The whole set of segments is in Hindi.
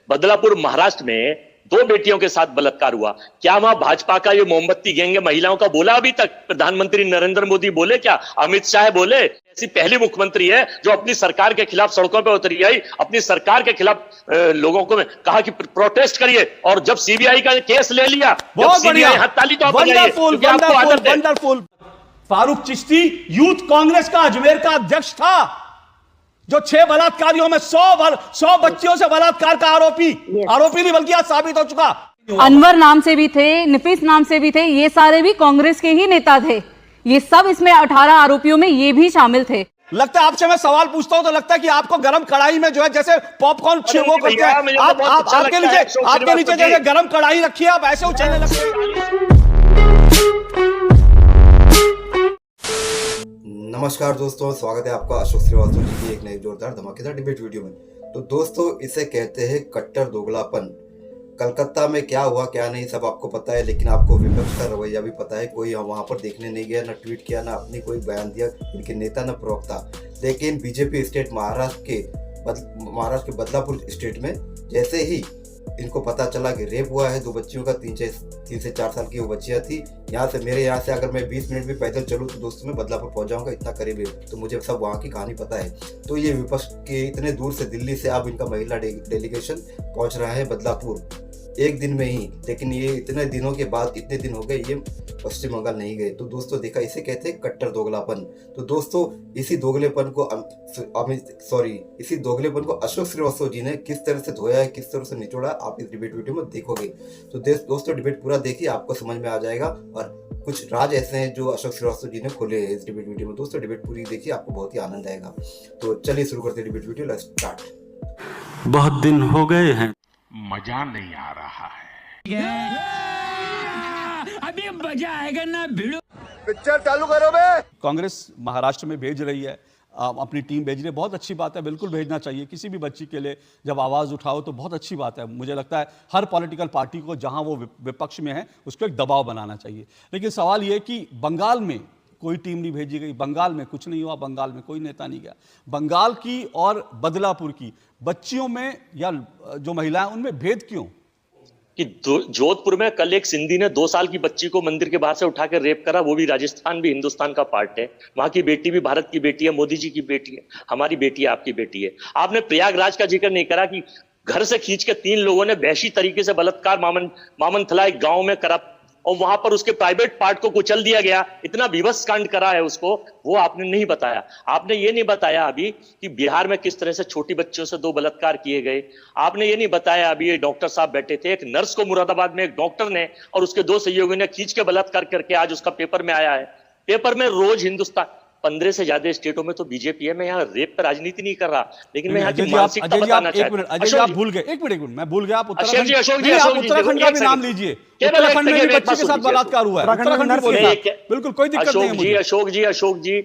बदलापुर महाराष्ट्र में 2 बेटियों के साथ बलात्कार हुआ। क्या वहां भाजपा का ये मोमबत्ती गैंग है महिलाओं का बोला अभी तक? प्रधानमंत्री नरेंद्र मोदी बोले क्या? अमित शाह बोले? ऐसी पहली मुख्यमंत्री है जो अपनी सरकार के खिलाफ सड़कों पर उतरी आई, अपनी सरकार के खिलाफ लोगों को कहा कि प्रोटेस्ट करिए, और जब सीबीआई का केस ले लिया, बहुत बढ़िया, हत्ताली तो वंडरफुल। फारूक चिश्ती यूथ कांग्रेस का अजमेर का अध्यक्ष था, जो 6 बलात्कारियों में 100 बच्चियों से बलात्कार का आरोपी नहीं बल्कि आज साबित हो चुका। अनवर नाम से भी थे, नफीस नाम से भी थे, ये सारे भी कांग्रेस के ही नेता थे। ये सब इसमें 18 आरोपियों में ये भी शामिल थे। लगता है आपसे मैं सवाल पूछता हूं तो लगता है कि आपको गरम कढ़ाई में जो है जैसे पॉपकॉर्न वो करते हैं, आपके नीचे जैसे गरम कढ़ाई रखी है, आप ऐसे उछलने लगते हैं। नमस्कार दोस्तों, स्वागत है आपका अशोक श्रीवास्तव जी की एक नई जोरदार धमाकेदार डिबेट वीडियो में। तो दोस्तों, इसे कहते हैं कट्टर दोगलापन। कलकत्ता में क्या हुआ क्या नहीं सब आपको पता है, लेकिन आपको विपक्ष का रवैया भी पता है। कोई वहां पर देखने नहीं गया, न ट्वीट किया, न अपनी कोई बयान दिया, इनके नेता न प्रवक्ता। लेकिन बीजेपी स्टेट महाराष्ट्र के बदलापुर स्टेट में जैसे ही इनको पता चला कि रेप हुआ है 2 बच्चियों का, 3 से 4 साल की वो बच्चियां थी। मेरे यहाँ से अगर मैं 20 मिनट भी पैदल चलूँ तो दोस्तों मैं बदलापुर पहुंच जाऊंगा, इतना करीब है। तो मुझे सब वहाँ की कहानी पता है। तो ये विपक्ष के इतने दूर से दिल्ली से अब इनका महिला डेलीगेशन पहुंच रहा है बदलापुर एक दिन में ही। लेकिन ये इतने दिनों के बाद, इतने दिन हो गए ये पश्चिम बंगाल नहीं गए। तो दोस्तों देखा, इसे कहते हैं कट्टर दोगलापन। तो दोस्तों इसी दोगलेपन को अशोक श्रीवास्तव जी ने किस तरह से धोया है, किस तरह से निचोड़ा, आप इस डिबेट वीडियो में देखोगे। तो दोस्तों डिबेट पूरा देखिए, आपको समझ में आ जाएगा। और कुछ राज ऐसे हैं जो अशोक श्रीवास्तव जी ने खोले हैं इस डिबेट वीडियो में। दोस्तों डिबेट पूरी देखिए, आपको बहुत ही आनंद आएगा। तो चलिए शुरू करते हैं डिबेट वीडियो, लेट्स स्टार्ट। बहुत दिन हो गए हैं, मजा नहीं आ रहा है। अभी मजा आएगा ना, भिड़ो पिक्चर चालू करो बे। कांग्रेस महाराष्ट्र में भेज रही है, अपनी टीम भेज रही है, बहुत अच्छी बात है, बिल्कुल भेजना चाहिए। किसी भी बच्ची के लिए जब आवाज़ उठाओ तो बहुत अच्छी बात है। मुझे लगता है हर पॉलिटिकल पार्टी को जहां वो विपक्ष में है उसको एक दबाव बनाना चाहिए। लेकिन सवाल ये कि बंगाल में कोई टीम नहीं भेजी गई, बंगाल में कुछ नहीं हुआ, बंगाल में कोई नेता नहीं गया। बंगाल की और बदलापुर की बच्चियों में या जो महिलाएं उनमें भेद क्यों? कि जोधपुर में कल एक सिंधी ने 2 साल की बच्ची को मंदिर के बाहर से उठाकर रेप करा। वो भी राजस्थान भी हिंदुस्तान का पार्ट है। वहां की बेटी भी भारत की बेटी है, मोदी जी की बेटी है, हमारी बेटी है, आपकी बेटी है। आपने प्रयागराज का जिक्र नहीं करा कि घर से खींच के 3 लोगों ने वहशी तरीके से बलात्कार मामनथला एक गांव में करा, और वहां पर उसके प्राइवेट पार्ट को कुचल दिया गया। इतना विवश कांड करा है उसको, वो आपने नहीं बताया। आपने ये नहीं बताया अभी कि बिहार में किस तरह से छोटी बच्चियों से 2 बलात्कार किए गए। आपने ये नहीं बताया अभी, ये डॉक्टर साहब बैठे थे, एक नर्स को मुरादाबाद में एक डॉक्टर ने और उसके 2 सहयोगियों ने खींच के बलात्कार करके आज उसका पेपर में आया है। पेपर में रोज हिंदुस्तान 15 से ज्यादा स्टेटों में तो बीजेपी है। मैं यहाँ रेप पर राजनीति नहीं कर रहा, लेकिन मैं यहाँ की मानसिकता बताना चाहता हूँ। अजय जी आप भूल गए, एक मिनट मैं भूल गया। आप उत्तराखंड का भी नाम लीजिए। उत्तराखंड में भी बच्ची के साथ बलात्कार हुआ है, बिल्कुल कोई दिक्कत नहीं है। अशोक जी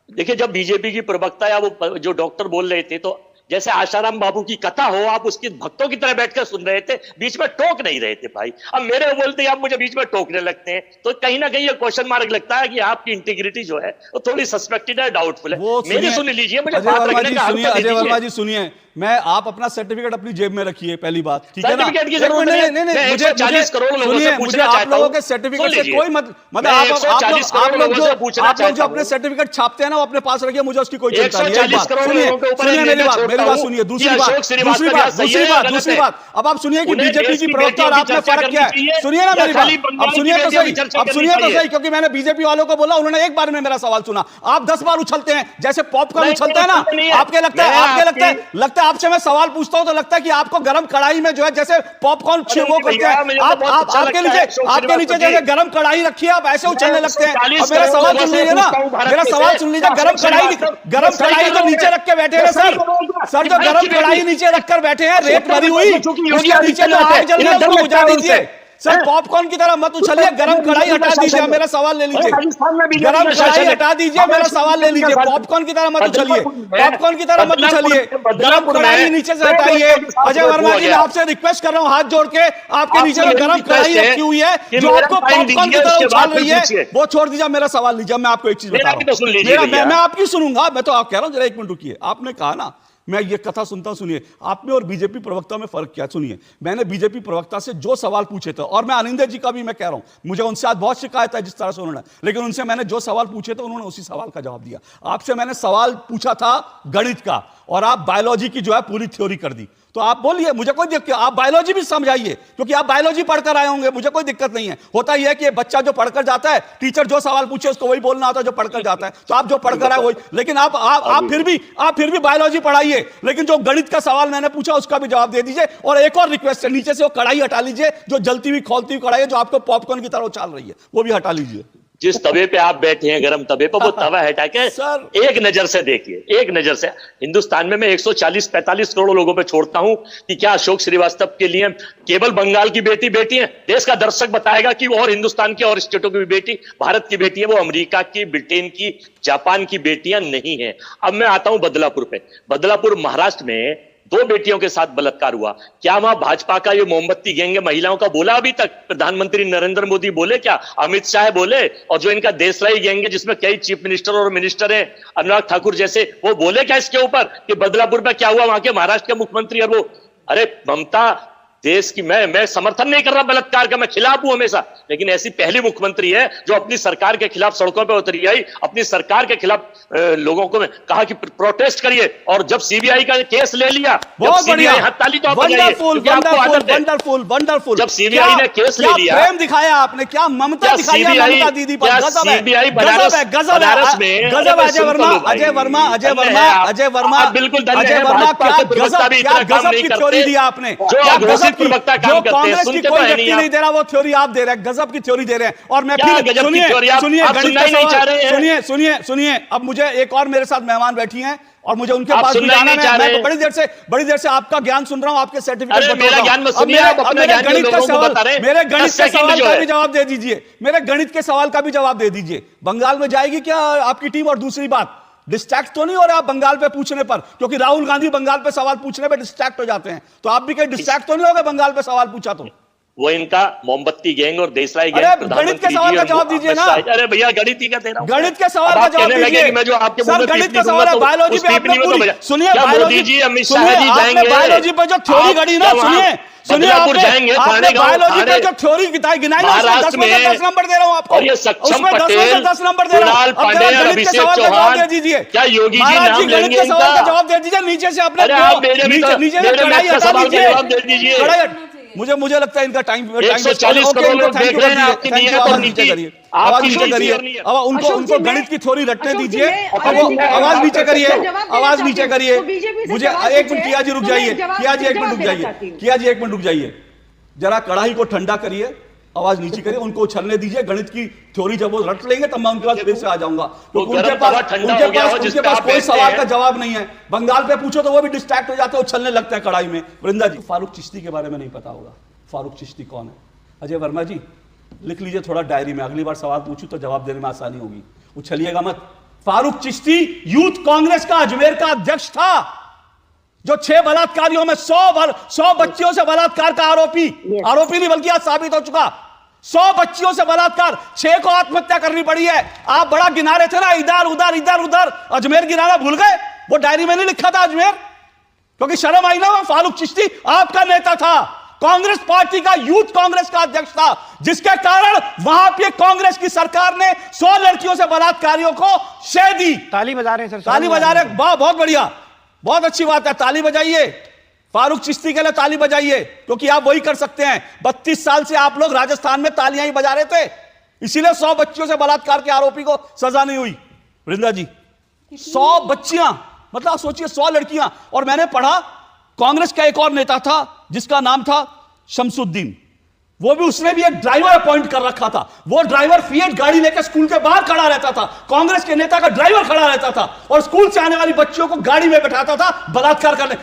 देखिए, जब बीजेपी की प्रवक्ता या वो जो डॉक्टर बोल रहे थे, तो जैसे आशाराम बाबू की कथा हो, आप उसके भक्तों की तरह बैठकर सुन रहे थे, बीच में टोक नहीं रहे थे भाई। अब मेरे बोलते आप मुझे बीच में टोकने लगते हैं, तो कहीं ना कहीं ये क्वेश्चन मार्क लगता है कि आपकी इंटीग्रिटी जो है वो थोड़ी सस्पेक्टेड है, डाउटफुल है। मेरी सुन लीजिए, मुझे बात रखने का हक तो अजय वर्मा जी सुनिए, मैं आप अपना सर्टिफिकेट अपनी जेब में रखिए, पहली बात, ठीक है ना? सर्टिफिकेट की जरूरत नहीं, मैं 140 करोड़ लोगों से पूछना चाहता हूं। आप लोगों के सर्टिफिकेट से कोई मतलब आप जो अपने सर्टिफिकेट छापते हैं ना, वो अपने पास रखिए, मुझे उसकी कोई चिंता नहीं है। मेरी बात सुनिए। दूसरी बात, अब आप सुनिए कि बीजेपी की प्रवक्ता और आपने फर्क क्या है। सुनिए ना मेरी बात, अब सुनिए तो सही, क्योंकि मैंने बीजेपी वालों को बोला, उन्होंने एक बार में मेरा सवाल सुना। आप 10 बार उछलते हैं जैसे पॉपकॉर्न उछलते हैं ना। आपके लगता है आपसे मैं सवाल पूछता हूं तो लगता है कि आपको गरम कढ़ाई में जो है जैसे पॉपकॉर्न वो करते हैं, आपके नीचे जैसे गरम कढ़ाई रखी है, आप ऐसे उछलने लगते हैं। और मेरा सवाल सुन लीजिए ना, मेरा सवाल सुन लीजिए। गरम कढ़ाई तो नीचे रख के बैठे हैं सर, जो गरम कढ़ाई नीचे रखकर बैठे हैं, रेत भरी हुई, उसके नीचे जो आग जल रही है उसको बुझा दीजिए। सर पॉपकॉर्न की तरह मत उछलिए, गरम कढ़ाई हटा दीजिए, मेरा सवाल ले लीजिए। गरम कढ़ाई हटा दीजिए, मेरा सवाल ले लीजिए। पॉपकॉर्न की तरह मत उछलिए, गरम कढ़ाई नीचे से हटाइए। अजय वर्मा जी, मैं आपसे रिक्वेस्ट कर रहा हूँ हाथ जोड़ के, आपके नीचे जो गरम कढ़ाई रखी हुई है जो आपको पॉपकॉर्न की तरह उछाल रही है, वो छोड़ दीजिए। मेरा सवाल लीजिए, मैं आपको एक चीज बता रहा हूँ, मैं आपकी सुनूंगा। मैं तो आप कह रहा हूँ, जरा 1 मिनट रुकिए। आपने कहा ना मैं ये कथा सुनता हूं, सुनिए। आप में और बीजेपी प्रवक्ता में फर्क क्या है, सुनिए। मैंने बीजेपी प्रवक्ता से जो सवाल पूछे थे, और मैं अनिंदर जी का भी मैं कह रहा हूं, मुझे उनसे आज बहुत शिकायत है जिस तरह से उन्होंने, लेकिन उनसे मैंने जो सवाल पूछे थे उन्होंने उसी सवाल का जवाब दिया। आपसे मैंने सवाल पूछा था गणित का, और आप बायोलॉजी की जो है पूरी थ्योरी कर दी। तो आप बोलिए, मुझे कोई दिक्कत, आप बायोलॉजी भी समझाइए, क्योंकि आप बायोलॉजी पढ़कर आए होंगे, मुझे कोई दिक्कत नहीं है। होता ही है कि बच्चा जो पढ़कर जाता है, टीचर जो सवाल पूछे उसको वही बोलना होता है जो पढ़कर जाता है। तो आप जो पढ़कर आए वही, लेकिन आप फिर भी बायोलॉजी पढ़ाइए, लेकिन जो गणित का सवाल मैंने पूछा उसका भी जवाब दे दीजिए। और एक और रिक्वेस्ट है, नीचे से वो कढ़ाई हटा लीजिए, जो जलती हुई खोलती हुई कढ़ाई है, जो आपको पॉपकॉर्न की तरह उछाल रही है, वो भी हटा लीजिए। जिस तवे पे आप बैठे हैं, गरम तवे पे, वो तवा हटा के एक नजर से देखिए, एक नजर से। हिंदुस्तान में मैं 140-45 करोड़ लोगों पे छोड़ता हूं कि क्या अशोक श्रीवास्तव के लिए केवल बंगाल की बेटी है। देश का दर्शक बताएगा कि और हिंदुस्तान की और स्टेटों की भी बेटी भारत की बेटी है, वो अमेरिका की, ब्रिटेन की, जापान की बेटियां नहीं है। अब मैं आता हूं बदलापुर पे। बदलापुर महाराष्ट्र में 2 बेटियों के साथ बलात्कार हुआ। क्या वहां भाजपा का ये मोमबत्ती गैंग महिलाओं का बोला? अभी तक प्रधानमंत्री नरेंद्र मोदी बोले क्या? अमित शाह बोले? और जो इनका देशलाई गैंग है जिसमें कई चीफ मिनिस्टर और मिनिस्टर हैं, अनुराग ठाकुर जैसे, वो बोले क्या इसके ऊपर कि बदलापुर में क्या हुआ? वहां के महाराष्ट्र के मुख्यमंत्री और वो, अरे ममता, देश की, मैं समर्थन नहीं कर रहा बलात्कार का, मैं खिलाफ हूं हमेशा, लेकिन ऐसी पहली मुख्यमंत्री है जो अपनी सरकार के खिलाफ सड़कों पे उतरी आई, अपनी सरकार के खिलाफ लोगों को कहा कि प्रोटेस्ट करिए। और जब सीबीआई का केस ले लिया, बहुत बढ़िया, हत्ताली तो वंडरफुल, जब सीबीआई ने केस ले लिया, प्रेम दिखाया आपने, क्या ममता दिखाई है ममता दीदी पर। गजब है, बनारस में गजब। अजय वर्मा बिल्कुल क्या गजब की थ्योरी दी आपने, जो कांग्रेस की कोई व्यक्ति नहीं दे रहा वो थ्योरी आप दे रहे हैं, गजब की थ्योरी दे रहे हैं। और मैं फिर सुनिए, अब मुझे एक और मेरे साथ मेहमान बैठी हैं और मुझे उनके पास भी जाना है। मैं बड़ी देर से आपका ज्ञान सुन रहा हूं, आपके सर्टिफिकेट मेरे गणित के सवाल का भी जवाब दे दीजिए, मेरे गणित के सवाल का भी जवाब दे दीजिए। बंगाल में जाएगी क्या आपकी टीम? और दूसरी बात, डिस्ट्रैक्ट तो नहीं हो रहे आप बंगाल पे पूछने पर? क्योंकि राहुल गांधी बंगाल पे सवाल पूछने पे डिस्ट्रैक्ट हो जाते हैं, तो आप भी कहीं डिस्ट्रैक्ट तो नहीं हो गए बंगाल पे सवाल पूछा तो? वो इनका मोमबत्ती गैंग और देशलाई गैंग। अरे गणित के सवाल का जवाब दीजिए ना। अरे भैया गणित ही का दे रहा हूं, गणित के सवाल का जवाब दीजिए। मैं जो आपके सर गणित का सवाल है, बायोलॉजी पे आपने पूरी, सुनिए बायोलॉजी, अमित शाह जी जाएंगे बायोलॉजी पे जो थ्योरी गढ़ी ना, सुनिए आपने बायोलॉजी पे जो थ्योरी गिनाई ना, 10 में 10 नंबर दे रहा हूं आपको, उसमें 10 में से 10 नंबर दे रहा हूं। अब गणित के सवाल का जवाब दे दीजिए। क्या योगी जी महाराज जी गणित के सवाल का जवाब दे दीजिए। नीचे से अपने नीचे से कढ़ाई हटा दीजिए। मुझे लगता है इनका टाइम 140 करोड़ लोग देख रहे हैं आपकी नीयत और नीति। आवाज नीचे करिए, अब उनको गणित की थ्योरी रटने दीजिए। अब वो आवाज नीचे करिए, आवाज नीचे करिए। मुझे एक मिनट, किया जी रुक जाइए, किया जी एक मिनट रुक जाइए, किया जी एक मिनट रुक जाइए, जरा कढ़ाई को ठंडा करिए, आवाज नीचे करिए, उनको उछलने दीजिए। गणित की थ्योरी जब वो रट लेंगे तब मैं उनके पास फिर से आ जाऊंगा, क्योंकि उनके पास कोई सवाल का जवाब नहीं है। बंगाल पे पूछो तो वो भी डिस्ट्रैक्ट हो जाते हैं, उछलने लगते हैं कढ़ाई में। वृंदा जी, फारूक चिश्ती के बारे में नहीं पता होगा, फारूक चिश्ती कौन है? अजय वर्मा जी लिख लीजिए थोड़ा डायरी में, अगली बार सवाल पूछूं तो जवाब देने में आसानी होगी, उछलिएगा मत। फारूक चिश्ती यूथ कांग्रेस का अजमेर का अध्यक्ष था, जो 6 बलात्कारियों में 100 बच्चियों से बलात्कार का आरोपी नहीं बल्कि आज साबित हो चुका। 100 बच्चियों से बलात्कार, 6 को आत्महत्या करनी पड़ी है। आप बड़ा गिना रहे थे ना, इधर उधर, अजमेर गिनाना भूल गए? वो डायरी में नहीं लिखा था अजमेर, क्योंकि शर्म आई ना। फारूक चिश्ती आपका नेता था, कांग्रेस पार्टी का, यूथ कांग्रेस का अध्यक्ष था, जिसके कारण वहां पे कांग्रेस की सरकार ने 100 लड़कियों से बलात्कारियों को शह दी। ताली बजा रहे हैं सर, ताली बजा रहे, बहुत बढ़िया, बहुत अच्छी बात है, ताली बजाइए। फारूक चिश्ती के लिए ताली बजाइए, क्योंकि आप वही कर सकते हैं। 32 साल से आप लोग राजस्थान में तालियां ही बजा रहे थे, इसीलिए 100 बच्चियों से बलात्कार के आरोपी को सजा नहीं हुई। वृंदा जी, 100 बच्चियां, मतलब सोचिए 100 लड़कियां। और मैंने पढ़ा कांग्रेस का एक और नेता था जिसका नाम था शमसुद्दीन, वो भी, उसने भी एक ड्राइवर अपॉइंट कर रखा था। वो ड्राइवर फिएट गाड़ी लेकर स्कूल के बाहर खड़ा रहता था, कांग्रेस के नेता का ड्राइवर खड़ा रहता था, और स्कूल से आने वाली बच्चियों को गाड़ी में बैठाता था बलात्कार करने।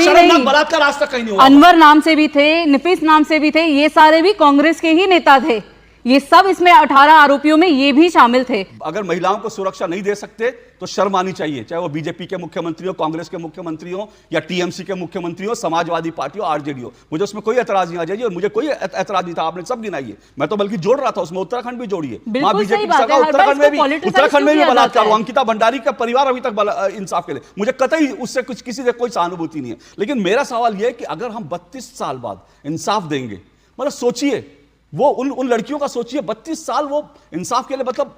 शर्मनाक बलात्कार आज तक कहीं नहीं हुआ। अनवर नाम से भी थे, नफीस नाम से भी थे, ये सारे भी कांग्रेस के ही नेता थे। ये सब इसमें 18 आरोपियों में ये भी शामिल थे। अगर महिलाओं को सुरक्षा नहीं दे सकते तो शर्म आनी चाहिए, चाहे वो बीजेपी के मुख्यमंत्री हो, कांग्रेस के मुख्यमंत्री हो, या टीएमसी के मुख्यमंत्री हो, समाजवादी पार्टी हो, आरजेडी हो। मुझे उसमें कोई एतराज नहीं आ जाइए, और मुझे कोई एतराज नहीं था, आपने सब गिनाई है, मैं तो बल्कि जोड़ रहा था उसमें उत्तराखंड भी जोड़िए। वहां बीजेपी उत्तराखंड में भी बलात्कार, अंकिता भंडारी का परिवार अभी तक इंसाफ के लिए, मुझे कतई उससे कुछ किसी से कोई सहानुभूति नहीं है। लेकिन मेरा सवाल यह है कि अगर हम 32 साल बाद इंसाफ देंगे, मतलब सोचिए वो उन लड़कियों का सोचिए, 32 साल वो इंसाफ के लिए, मतलब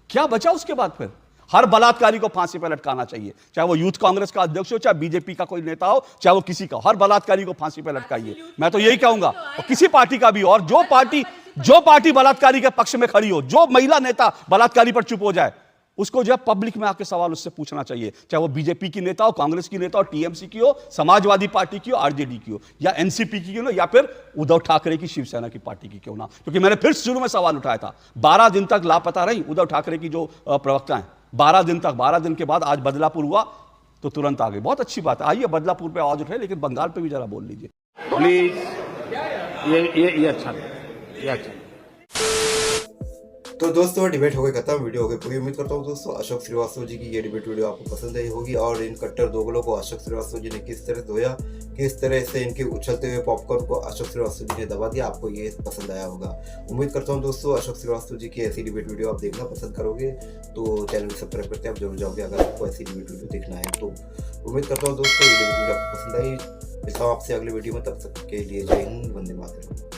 क्या बचा उसके बाद? फिर हर बलात्कारी को फांसी पर लटकाना चाहिए, चाहे वो यूथ कांग्रेस का अध्यक्ष हो, चाहे बीजेपी का कोई नेता हो, चाहे वो किसी का, हर बलात्कारी को फांसी पर लटकाइए। मैं तो यही कहूंगा, और किसी पार्टी का भी, और जो पार्टी बलात्कारी के पक्ष में खड़ी हो, जो महिला नेता बलात्कारी पर चुप हो जाए, उसको जो है पब्लिक में आके सवाल उससे पूछना चाहिए, चाहे वो बीजेपी की नेता हो, कांग्रेस की नेता हो, टीएमसी की हो, समाजवादी पार्टी की हो, आरजेडी की हो, या एनसीपी की हो, या फिर उद्धव ठाकरे की शिवसेना की पार्टी की क्यों ना। क्योंकि मैंने फिर शुरू में सवाल उठाया था, 12 दिन तक लापता रही उद्धव ठाकरे की जो प्रवक्ता हैं, 12 दिन तक, 12 दिन के बाद आज बदलापुर हुआ तो तुरंत आ गए। बहुत अच्छी बात है, आइए बदलापुर पे आवाज उठाए, लेकिन बंगाल पे भी जरा बोल लीजिए प्लीज। ये अच्छा नहीं, ये अच्छा। तो दोस्तों डिबेट हो गई खत्म, वीडियो हो गई पूरी। उम्मीद करता हूँ दोस्तों अशोक श्रीवास्तव जी की ये डिबेट वीडियो आपको पसंद आई होगी, और इन कट्टर दोगलों को अशोक श्रीवास्तव जी ने किस तरह धोया, किस तरह से इनके उछलते हुए पॉपकॉर्न को अशोक श्रीवास्तव जी ने दबा दिया, आपको ये पसंद आया होगा। उम्मीद करता हूँ दोस्तों अशोक श्रीवास्तव जी की ऐसी डिबेट वीडियो आप देखना पसंद करोगे, तो चैनल को सब्सक्राइब करते हैं आप जरूर जाओगे अगर आपको ऐसी डिबेट वीडियो देखना है तो। उम्मीद करता हूँ दोस्तों ये डिबेट वीडियो आपको पसंद आई। मिलता हूँ आपसे अगले वीडियो में, तब तक के लिए जय हिंद, वंदे मातरम।